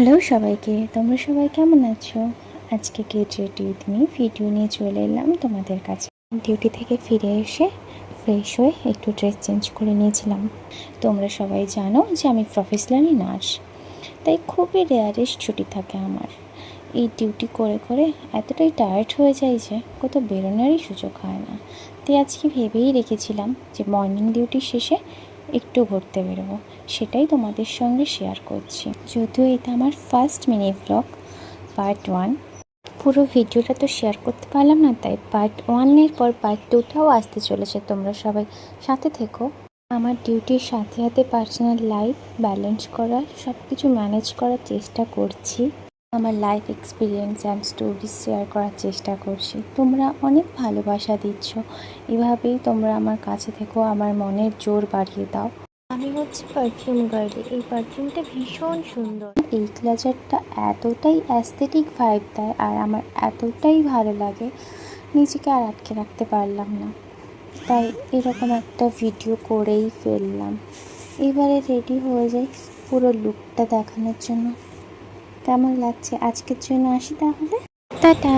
Hello সবাইকে, তোমরা সবাই কেমন আছো? আজকে get ready with me video নিয়ে চলে এলাম তোমাদের কাছে। ডিউটি থেকে ফিরে এসে ফ্রেশ হয়ে একটু ড্রেস চেঞ্জ করে নিয়েছিলাম। তোমরা সবাই জানো যে আমি প্রফেশনালি নার্স, তাই খুবই রেয়ারেস্ট ছুটি থাকে আমার। এই ডিউটি করে করে এতটাই টায়ার্ড হয়ে যায় যে কোথাও বেরোনোরই সুযোগ হয় না। তাই আজকে ভেবেই রেখেছিলাম যে মর্নিং ডিউটি শেষে একটু ঘুরতে বেরোবো, সেটাই তোমাদের সঙ্গে শেয়ার করছি। যদিও এটা আমার ফার্স্ট মিনি ব্লগ পার্ট 1, পুরো ভিডিওটা তো শেয়ার করতে পারলাম না, তাই পার্ট 1-এর পর পার্ট 2টাও আসতে চলেছে। তোমরা সবাই সাথে থেকো। আমার ডিউটির সাথে সাথে পার্সোনাল লাইফ ব্যালেন্স করার, সব কিছু ম্যানেজ করার চেষ্টা করছি। আমার life experience and stories share করার চেষ্টা করছি। তোমরা অনেক ভালোবাসা দিচ্ছ, এভাবেই তোমরা আমার কাছে থেকো, আমার মনের জোর বাড়িয়ে দাও। আমি হচ্ছে পারফিউম গার্ল। এই পারফিউমটা ভীষণ সুন্দর। এই ক্লাচারটা এতটাই অ্যাস্থেটিক ভাইব দেয় আর আমার এতটাই ভালো লাগে, নিজেকে আর আটকে রাখতে পারলাম না, তাই এরকম একটা ভিডিও করেই ফেললাম। এবারে রেডি হয়ে যাই পুরো লুকটা দেখানোর জন্য। কেমন লাগছে আজকের জন্য? আসি তাহলে, টাটা।